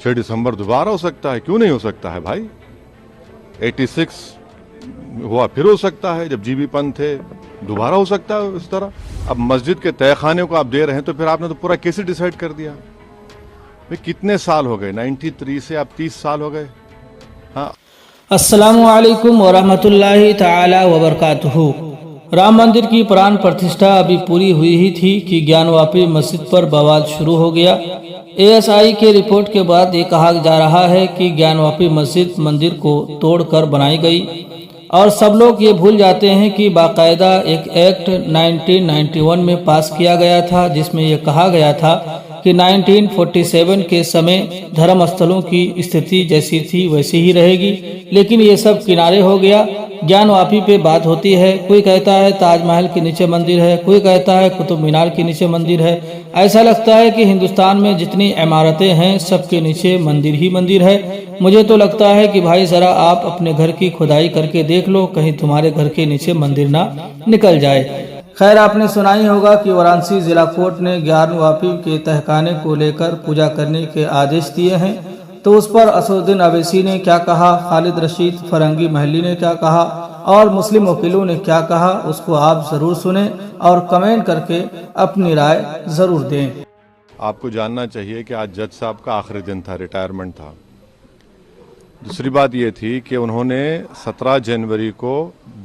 6 दिसंबर दोबारा हो सकता है, क्यों नहीं हो सकता है भाई? 86 हुआ, फिर हो सकता है, जब जीबी पंत थे, दोबारा हो सकता है इस तरह। अब मस्जिद के तहखाने को आप दे रहे हैं तो फिर आपने तो पूरा केस ही डिसाइड कर दिया। भाई कितने साल हो गए? 93 से अब 30 साल हो गए। हाँ, अस्सलामु अलैकुम वरहमतुल्लाहि ताला वबरकातुहू। राम मंदिर की प्राण प्रतिष्ठा अभी पूरी हुई ही थी कि ज्ञानवापी मस्जिद पर बवाल शुरू हो गया। एएसआई के रिपोर्ट के बाद ये कहा जा रहा है कि ज्ञानवापी मस्जिद मंदिर को तोड़कर बनाई गई और सब लोग ये भूल जाते हैं कि बाकायदा एक एक्ट 1991 में पास किया गया था जिसमें यह कहा गया था कि 1947 के समय धर्म स्थलों की स्थिति जैसी थी वैसी ही रहेगी। लेकिन ये सब किनारे हो गया। ज्ञानवापी पे बात होती है, कोई कहता है ताजमहल के नीचे मंदिर है, कोई कहता है कुतुब मीनार के नीचे मंदिर है। ऐसा लगता है कि हिंदुस्तान में जितनी इमारतें हैं सबके नीचे मंदिर ही मंदिर है। मुझे तो लगता है कि भाई जरा आप अपने घर की खुदाई करके देख लो, कहीं तुम्हारे घर के नीचे मंदिर ना निकल जाए। खैर, आपने सुना ही होगा कि वाराणसी जिला कोर्ट ने ज्ञानवापी के तहखाने को लेकर पूजा करने के आदेश दिए हैं। तो उस पर असदुद्दीन अवैसी ने क्या कहा, खालिद रशीद फरंगी महली ने क्या कहा और मुस्लिम वकीलों ने क्या कहा, उसको आप जरूर सुने और कमेंट करके अपनी राय जरूर दें। आपको जानना चाहिए कि आज जज साहब का आखिरी दिन था, रिटायरमेंट था। दूसरी बात यह थी कि उन्होंने 17 जनवरी को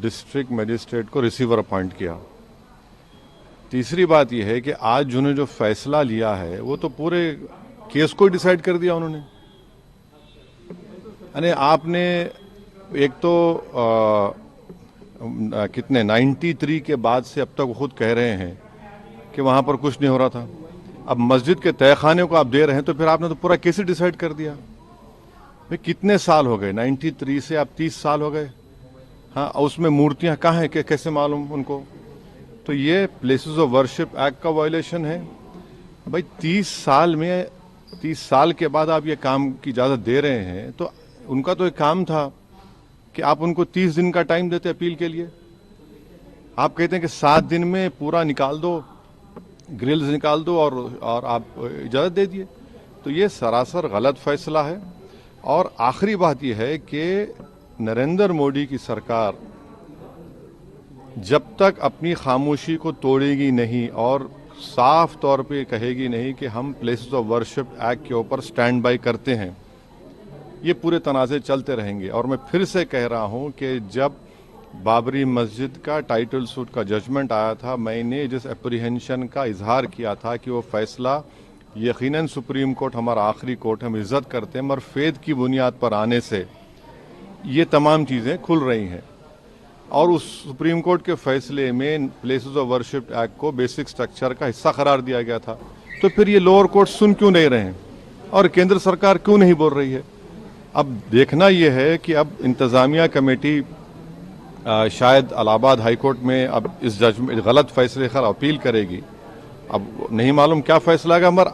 डिस्ट्रिक्ट मजिस्ट्रेट को रिसीवर अपॉइंट किया। तीसरी बात यह है कि आज जिन्होंने जो फैसला लिया है वो तो पूरे केस को डिसाइड कर दिया उन्होंने। यानी आपने एक तो कितने 93 के बाद से अब तक वो खुद कह रहे हैं कि वहां पर कुछ नहीं हो रहा था। अब मस्जिद के तहखाने को आप दे रहे हैं तो फिर आपने तो पूरा केस ही डिसाइड कर दिया। भाई कितने साल हो गए? 93 से अब 30 साल हो गए। हाँ, उसमें मूर्तियां कहाँ हैं, कैसे मालूम उनको? तो ये प्लेसेस ऑफ वर्शिप एक्ट का वायलेशन है। भाई 30 साल के बाद आप ये काम की इजाज़त दे रहे हैं तो उनका तो एक काम था कि आप उनको 30 दिन का टाइम देते अपील के लिए। आप कहते हैं कि 7 दिन में पूरा निकाल दो, ग्रिल्स निकाल दो और आप इजाज़त दे दिए। तो ये सरासर गलत फैसला है। और आखिरी बात यह है कि नरेंद्र मोदी की सरकार जब तक अपनी खामोशी को तोड़ेगी नहीं और साफ तौर पे कहेगी नहीं कि हम प्लेसेस ऑफ वर्शिप एक्ट के ऊपर स्टैंड बाय करते हैं, ये पूरे तनाज़े चलते रहेंगे। और मैं फिर से कह रहा हूं कि जब बाबरी मस्जिद का टाइटल सूट का जजमेंट आया था, मैंने जिस एप्रीहेंशन का इजहार किया था कि वो फैसला यकीनन सुप्रीम कोर्ट हमारा आखिरी कोर्ट, हम इज्जत करते हैं, मगर फेद की बुनियाद पर आने से ये तमाम चीज़ें खुल रही हैं। और उस सुप्रीम कोर्ट के फैसले में प्लेसेस ऑफ वर्शिप एक्ट को बेसिक स्ट्रक्चर का हिस्सा करार दिया गया था। तो फिर ये लोअर कोर्ट सुन क्यों नहीं रहे हैं और केंद्र सरकार क्यों नहीं बोल रही है? अब देखना यह है कि अब इंतज़ामिया कमेटी शायद इलाहाबाद हाई कोर्ट में अब इस जजमेंट गलत फैसले पर अपील करेगी। अब नहीं मालूम क्या फैसला आएगा। मगर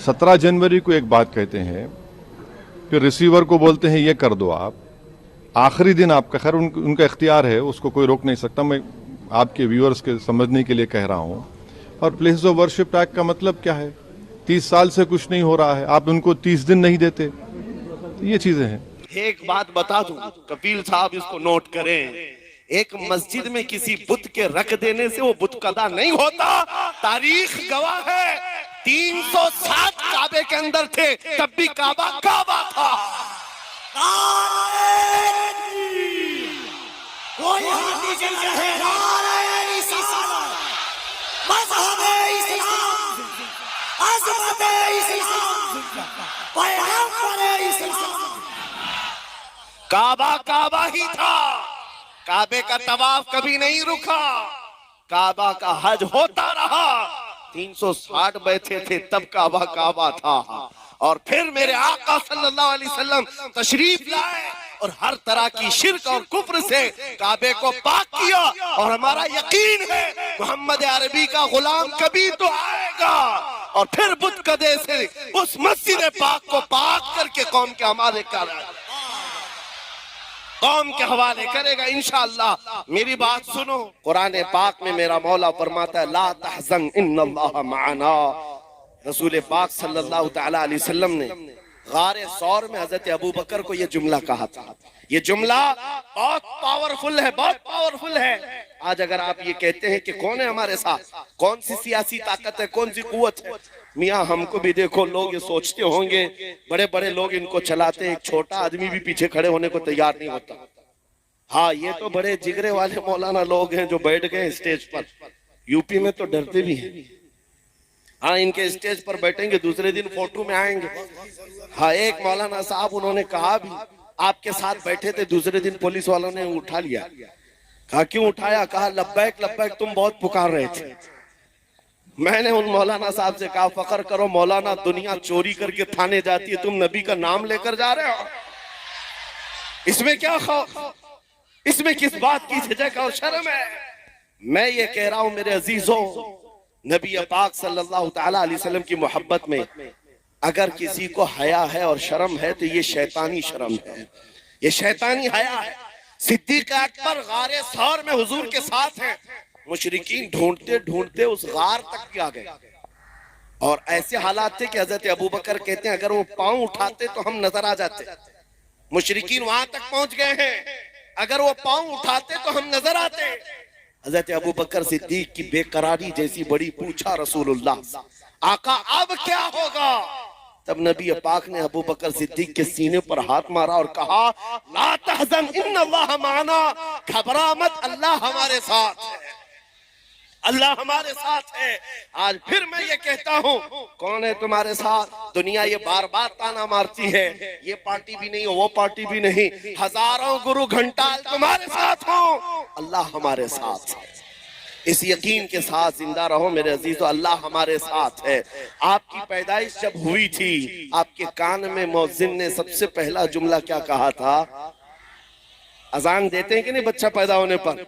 17 जनवरी को एक बात कहते हैं, फिर रिसीवर को बोलते हैं ये कर दो आप, आखिरी दिन आपका। खैर उनका इख्तियार है, उसको कोई रोक नहीं सकता। मैं आपके व्यूअर्स के समझने के लिए कह रहा हूँ। और प्लेसेस ऑफ वर्शिप एक्ट का मतलब क्या है? 30 साल से कुछ नहीं हो रहा है, आप उनको 30 दिन नहीं देते। ये चीजें हैं। एक बात बता दूं, कपिल साहब इसको नोट करें, एक मस्जिद में किसी बुत के रख देने से वो बुत कदा नहीं होता। तारीख गवाह है, 307 काबे के अंदर थे तब भी काबा काबा था। काबा काबा ही था, काबे का तवाफ कभी नहीं रुका, काबा का हज होता रहा। 360 बैठे थे तब काबा काबा था। और फिर मेरे आका सल्लल्लाहु अलैहि वसल्लम तशरीफ लाए और हर तरह की शिर्क और कुफ्र से काबे को पाक किया। और हमारा यकीन है मोहम्मद अरबी का गुलाम कभी तो आएगा और फिर बुत कदे से उस मस्जिद पाक को पाक करके कौम के हवाले करेगा इंशाअल्लाह। मेरी बात सुनो, कुरान पाक में मेरा मौला फरमाता है ला तहज़न इन्नल्लाह मअना। रसूल पाक सल्लल्लाहु तआला अलैहि वसल्लम ने गारे सौर में हजरत अबू बकर को यह जुमला कहा था। ये जुमला बहुत पावरफुल है, बहुत पावरफुल है। आज अगर आप ये कहते हैं कि कौन है हमारे साथ, कौन सी सियासी ताकत है, कौन सी कुव्वत है, मियाँ हमको भी देखो, लोग ये सोचते होंगे बड़े बड़े लोग इनको चलाते हैं, एक छोटा आदमी भी पीछे खड़े होने को तैयार नहीं होता। हाँ, ये तो बड़े जिगरे वाले मौलाना लोग हैं जो बैठ गए स्टेज पर। यूपी में तो डरते भी हैं। हाँ, इनके स्टेज पर बैठेंगे, दूसरे दिन फोटो में आएंगे। हाँ, एक मौलाना साहब उन्होंने कहा भी, आपके साथ बैठे थे, दूसरे दिन पुलिस वालों ने उठा लिया। कहा क्यों उठाया? कहा लब्बैक लब्बैक तुम बहुत पुकार रहे थे। मैंने उन मौलाना साहब से कहा फख्र करो मौलाना, दुनिया चोरी करके थाने जाती है, तुम नबी का नाम लेकर जा रहे हो, इसमें क्या खौफ, इसमें किस बात की झिझक और शर्म है? मैं ये कह रहा हूं मेरे अजीजों, नबी पाक सल्लल्लाहु तआला अलैहि वसल्लम की मोहब्बत में अगर किसी को हया है और शर्म है तो ये शैतानी शर्म है, ये शैतानी हया है। सिद्दीक अकबर गारे सौर में हुजूर के साथ हैं, मुशरिकीन ढूंढते ढूंढते उस गार तक भी आ गए और ऐसे हालात थे कि हजरत अबू बकर कहते हैं अगर वो पांव उठाते तो हम नजर आ जाते। मुशरिकीन वहां तक पहुंच गए हैं, अगर वो पांव उठाते तो हम नजर आते। हजरत अबू बकर सिद्दीक की बेकरारी जैसी बड़ी, पूछा रसूलुल्लाह आका अब क्या होगा? तब नबी पाक ने अबू बकर सिद्दीक के सीने पर हाथ मारा और कहा ला तहज़न इन्नल्लाह माना, घबरा मत, अल्लाह हमारे साथ है, अल्लाह हमारे साथ है। आज फिर मैं ये कहता हूँ, कौन है तुम्हारे साथ? दुनिया ये बार बार ताना मारती है, ये पार्टी भी नहीं, वो पार्टी भी नहीं, हजारों गुरु घंटाल तुम्हारे साथ हो, अल्लाह हमारे साथ है। इस यकीन के साथ जिंदा रहो मेरे अजीजों, अल्लाह हमारे साथ है। आपकी पैदाइश जब हुई थी, आपके कान में मौज़िन ने सबसे पहला जुमला क्या कहा था? अजान देते हैं कि नहीं बच्चा पैदा होने पर?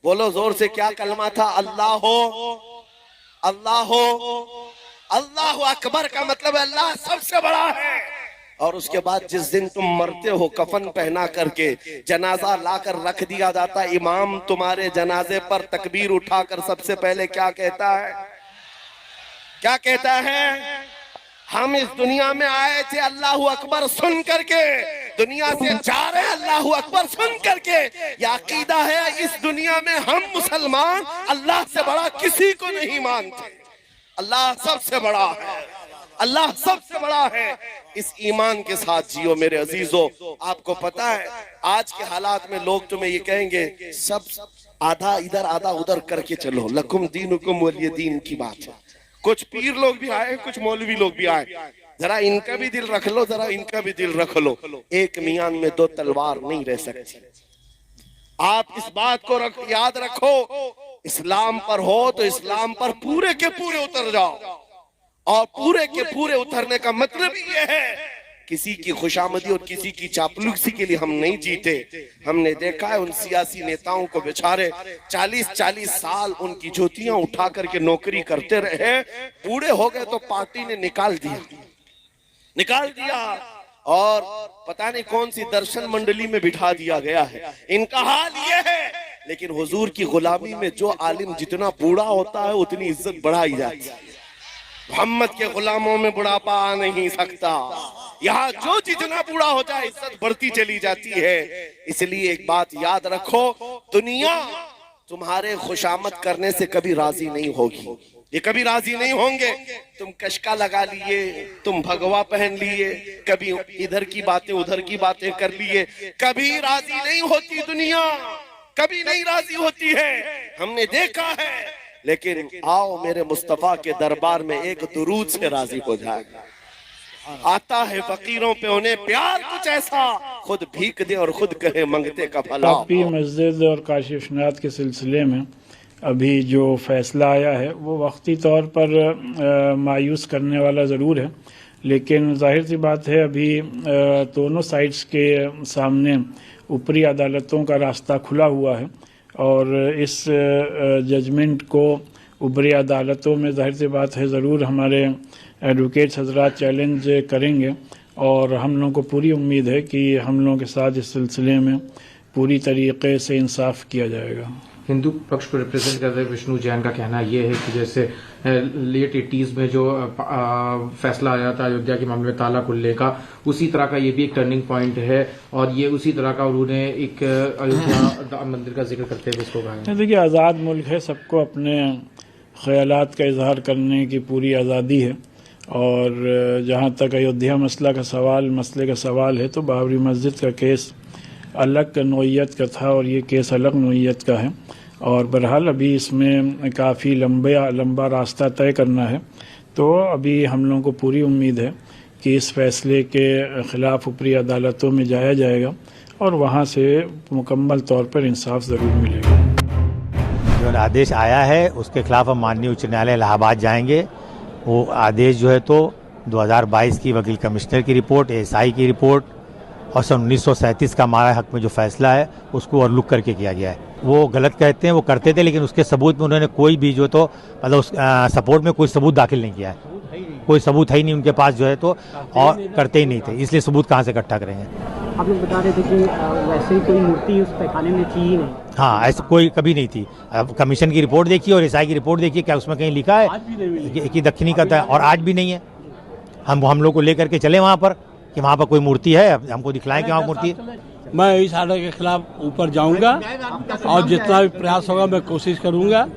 बोलो जोर से, क्या कलमा था? अल्लाह हो, अल्लाह हो, अल्लाह अकबर का मतलब अल्लाह सबसे बड़ा है। और उसके बाद जिस दिन तुम मरते हो, कफन पहना करके जनाजा लाकर रख दिया जाता, इमाम तुम्हारे जनाजे पर तकबीर उठाकर सबसे पहले क्या कहता है? क्या कहता है? हम इस दुनिया में आए थे अल्लाह अकबर सुन करके, दुनिया से जा रहे अल्लाह अकबर सुन करके। यह अकीदा है इस दुनिया में हम मुसलमान अल्लाह से बड़ा किसी को नहीं मानते। अल्लाह सबसे बड़ा है, अल्लाह सबसे बड़ा है। इस ईमान के साथ जियो मेरे अजीजों। आपको पता है आज के हालात में लोग तुम्हें ये कहेंगे सब आधा इधर आधा उधर करके चलो, लकुम दीनुकुम वलिय दीन की बात है। कुछ पीर लोग भी आए, कुछ मौलवी लोग भी आए, जरा इनका भी दिल रख लो, जरा इनका भी दिल रख लो। एक मियान में दो तलवार नहीं रह सकती। आप इस बात को याद रखो, इस्लाम पर हो तो इस्लाम पर पूरे के पूरे उतर जाओ। और पूरे के पूरे उतरने का मतलब ये है किसी की खुशामदी और किसी की चापलूसी के लिए हम नहीं जीते। हमने देखा है उन सियासी नेताओं को बेचारे 40-40 साल उनकी ज्योतियां उठा करके नौकरी करते रहे, बूढ़े हो गए तो पार्टी ने निकाल दिया और पता नहीं कौन सी दर्शन मंडली में बिठा दिया गया है। इनका हाल ये है। लेकिन हुजूर की गुलामी में जो आलिम जितना बूढ़ा होता है उतनी इज्जत बढ़ाई जाती है। मोहम्मद के गुलामों में बुढ़ापा आ नहीं सकता। यहाँ जो जितना बूढ़ा हो जाए इज्जत बढ़ती चली जाती है। इसलिए एक बात याद रखो, दुनिया तुम्हारे खुशामद करने से कभी राजी नहीं होगी, ये कभी राजी नहीं होंगे। तुम कशका लगा लिए, तुम भगवा पहन लिए, कभी इधर की बातें उधर की बातें कर लिए, कभी राजी नहीं होती दुनिया, कभी नहीं राजी होती है, हमने देखा है। लेकिन आओ मेरे मुस्तफा के दरबार में एक दुरूद से राजी हो जाएगा। आता है फकीरों पे उन्हें प्यार कुछ ऐसा, खुद भीख दे और खुद कहे मंगते का भला। काफी मस्जिद और काशिफनात के सिलसिले में अभी जो फैसला आया है वो वक्ती तौर पर मायूस करने वाला ज़रूर है, लेकिन जाहिर सी बात है अभी दोनों साइड्स के सामने ऊपरी अदालतों का रास्ता खुला हुआ है और इस जजमेंट को ऊपरी अदालतों में जाहिर सी बात है ज़रूर हमारे एडवोकेट्स हजरात चैलेंज करेंगे और हम लोगों को पूरी उम्मीद है कि हम लोगों के साथ इस सिलसिले में पूरी तरीके से इंसाफ किया जाएगा। हिंदू पक्ष को रिप्रेजेंट करते हुए विष्णु जैन का कहना यह है कि जैसे लेट 80s में जो फैसला आया था अयोध्या के मामले में ताला खुलने का, उसी तरह का ये भी एक टर्निंग पॉइंट है और ये उसी तरह का उन्होंने एक अयोध्या मंदिर का जिक्र करते हुए इसको कहा। देखिए, आज़ाद मुल्क है, सबको अपने ख्यालात का इजहार करने की पूरी आज़ादी है और जहाँ तक अयोध्या मसले का सवाल है तो बाबरी मस्जिद का केस अलग नौइयत का था और ये केस अलग नौइयत का है और बहरहाल अभी इसमें काफ़ी लंबा रास्ता तय करना है। तो अभी हम लोगों को पूरी उम्मीद है कि इस फैसले के ख़िलाफ़ ऊपरी अदालतों में जाया जाएगा और वहाँ से मुकम्मल तौर पर इंसाफ ज़रूर मिलेगा। जो आदेश आया है उसके खिलाफ हम माननीय उच्च न्यायालय इलाहाबाद जाएंगे। वो आदेश जो है तो 2022 की वकील कमिश्नर की रिपोर्ट, एएसआई की रिपोर्ट और सन 1937 का हमारे हक में जो फैसला है उसको ओवरलुक करके किया गया है। वो गलत कहते हैं, वो करते थे, लेकिन उसके सबूत में उन्होंने कोई भी जो तो मतलब उस सपोर्ट में कोई सबूत दाखिल नहीं किया है। कोई सबूत है ही नहीं उनके पास जो है तो, और करते ही नहीं थे, इसलिए सबूत कहाँ से इकट्ठा करेंगे। आप लोग बता रहे थे कि वैसे ही कोई मूर्ति उस तहखाने में थी ही नहीं। हाँ, ऐसा कोई कभी नहीं थी। अब कमीशन की रिपोर्ट देखिए और एसआई की रिपोर्ट देखिए, क्या उसमें कहीं लिखा है कि दक्षिणी का था, और आज भी नहीं है। हम लोग को लेकर के चले वहाँ पर कि वहाँ पर कोई मूर्ति है, हमको दिखलाएं कि वहाँ मूर्ति है। मैं इस आर्डर के खिलाफ ऊपर जाऊंगा और जितना भी प्रयास होगा मैं कोशिश करूंगा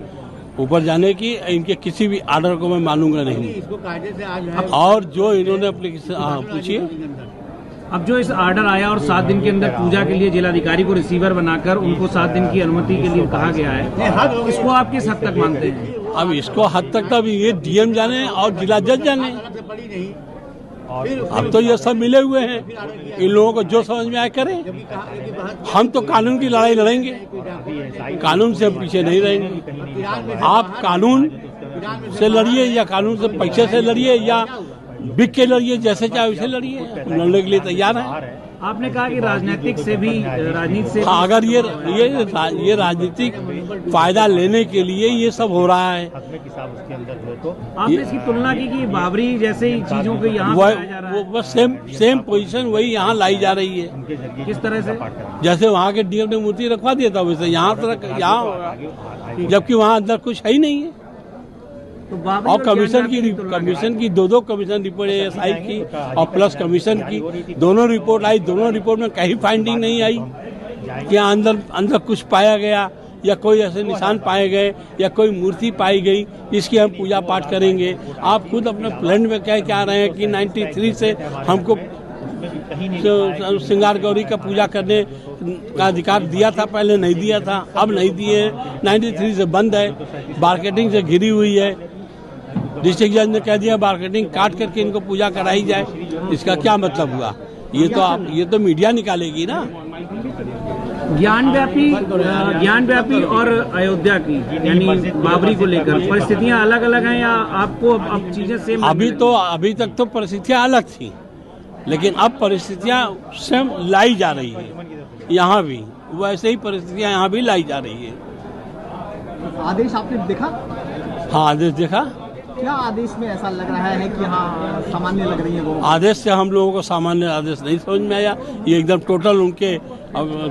ऊपर जाने की। इनके किसी भी आर्डर को मैं मानूंगा नहीं। और जो इन्होंने एप्लीकेशन पूछिए, अब जो इस आर्डर आया और 7 दिन के अंदर पूजा के लिए जिलाधिकारी को रिसीवर बनाकर उनको 7 दिन की अनुमति के लिए कहा गया है, इसको आप किस हद तक मानते हैं? अब इसको हद तक तब ये डीएम जाने और जिला जज जाने। अब तो ये सब मिले हुए हैं, इन लोगों को जो समझ में आए करें। हम तो कानून की लड़ाई लड़ेंगे, कानून से हम पीछे नहीं रहेंगे। आप कानून से लड़िए या कानून से पैसे से लड़िए या बिक के लड़िए, जैसे चाहे वैसे लड़िए, लड़ने के लिए तैयार है। आपने कहा कि राजनीति से हाँ, अगर ये राजनीतिक फायदा लेने के लिए ये सब हो रहा है। आपने इसकी तुलना की कि बाबरी जैसे ही चीजों को यहाँ लाया जा रहा है, वो बस सेम पोजीशन वही यहाँ लाई जा रही है। किस तरह से? जैसे वहाँ के डीएम ने मूर्ति रखवा दिया था वैसे यहाँ होगा, जबकि वहाँ अंदर कुछ है ही नहीं है। तो और कमीशन की दो कमीशन रिपोर्ट, एएसआई की और प्लस कमीशन की दोनों रिपोर्ट आई। दोनों रिपोर्ट में कहीं फाइंडिंग नहीं आई कि अंदर कुछ पाया गया या कोई ऐसे निशान पाए गए या कोई मूर्ति पाई गई इसकी हम पूजा पाठ करेंगे। आप खुद अपने प्लान में कह के आ रहे हैं कि 93 से हमको श्रृंगार गौरी का पूजा करने का अधिकार दिया था, पहले नहीं दिया था, अब नहीं दिए। 93 से बंद है, मार्केटिंग से घिरी हुई है। डिस्ट्रिक्ट जज ने कह दिया मार्केटिंग काट करके इनको पूजा कराई जाए। इसका क्या मतलब हुआ? ये तो मीडिया निकालेगी ना। ज्ञानव्यापी और अयोध्या की यानी बाबरी को लेकर परिस्थितियां अलग अलग हैं या आपको अब चीजें सेम? अभी तक तो परिस्थितियां अलग थी, लेकिन अब परिस्थितियां सेम लाई जा रही है। यहाँ भी वैसे ही परिस्थितियां यहाँ भी लाई जा रही है। आदेश आपने देखा? हाँ, आदेश देखा। क्या आदेश में ऐसा लग रहा है कि हाँ सामान्य लग रही है वो? आदेश से हम लोगों को सामान्य आदेश नहीं समझ में आया। ये एकदम टोटल उनके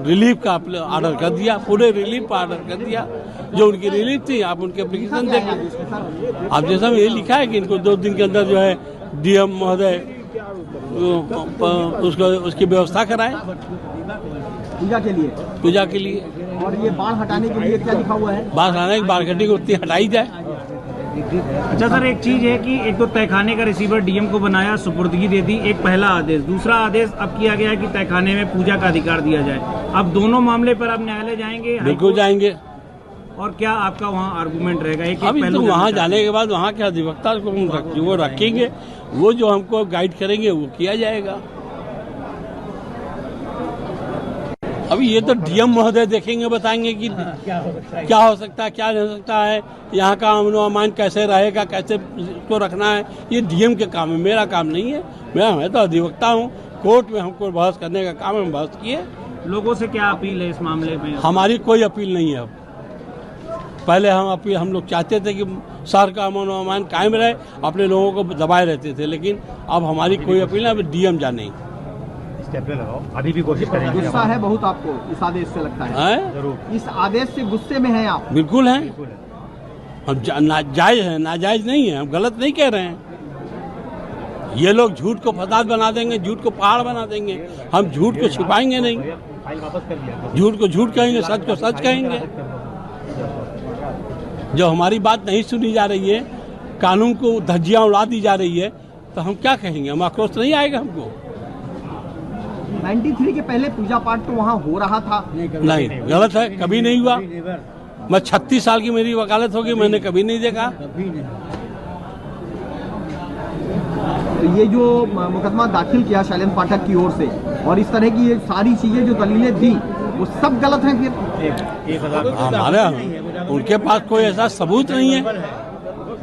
रिलीफ का ऑर्डर कर दिया, पूरे रिलीफ का ऑर्डर कर दिया। जो उनकी रिलीफ थी आप उनके एप्लीकेशन देखें। अब जैसा ये लिखा है कि इनको 2 दिन के अंदर जो है डीएम महोदय उसकी व्यवस्था कराए पूजा के लिए। और ये बाढ़ हटाने के लिए क्या लिखा हुआ है? बाढ़ हटाने की मार्केटिंग उतनी हटाई जाए। अच्छा सर, एक चीज है कि एक तो तहखाने का रिसीवर डीएम को बनाया, सुपुर्दगी दे दी, एक पहला आदेश। दूसरा आदेश अब किया गया है कि तहखाने में पूजा का अधिकार दिया जाए। अब दोनों मामले पर आप न्यायालय जाएंगे? बिल्कुल जाएंगे। और क्या आपका वहाँ आर्गूमेंट रहेगा? एक अभी तो वहाँ जाने के बाद वहाँ के अधिवक्ता को वो रखेंगे, वो जो हमको गाइड करेंगे वो किया जाएगा। अभी ये तो डीएम महोदय देखेंगे, बताएंगे कि क्या हो सकता है क्या नहीं हो सकता है, यहाँ का अमन अमान कैसे रहेगा, कैसे इसको रखना है। ये डीएम के काम है, मेरा काम नहीं है। मैं तो अधिवक्ता हूँ, कोर्ट में हमको बहस करने का काम है, हम बहस किए। लोगों से क्या अपील है इस मामले में? हमारी कोई अपील नहीं है। अब पहले हम लोग चाहते थे कि शहर का अमन अमान कायम रहे, अपने लोगों को दबाए रहते थे, लेकिन अब हमारी कोई अपील नहीं। अब डीएम जाने अभी भी कोशिश करेंगे। गुस्सा है बहुत आपको इस आदेश से लगता है? जरूर। इस आदेश से गुस्से में हैं आप? बिल्कुल हैं। हम जायज है, नाजायज नहीं है, हम गलत नहीं कह रहे हैं। ये लोग झूठ को फसाद बना देंगे, झूठ को पहाड़ बना देंगे, हम झूठ को छिपाएंगे नहीं, झूठ को झूठ कहेंगे, सच को सच कहेंगे। जो हमारी बात नहीं सुनी जा रही है, कानून को धज्जियां उड़ा दी जा रही है, तो हम क्या कहेंगे? हम आक्रोश नहीं आएगा हमको। 93 के पहले पूजा पाठ तो वहाँ हो रहा था? नहीं, गलत है, कभी नहीं हुआ। मैं 36 साल की मेरी वकालत होगी, मैंने कभी नहीं देखा। तो ये जो मुकदमा दाखिल किया शैलेंद्र पाठक की ओर से और इस तरह की ये सारी चीजें जो दलीलें दी वो सब गलत हैं फिर? हमारे उनके पास कोई ऐसा सबूत नहीं है।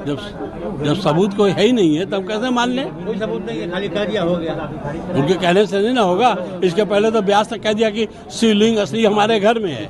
जब सबूत कोई है ही नहीं है तब कैसे मान लें? कोई सबूत नहीं है, खाली कह दिया हो गया। उनके कहने से नहीं ना होगा। इसके पहले तो ब्यास ने कह दिया कि शिवलिंग असली हमारे घर में है।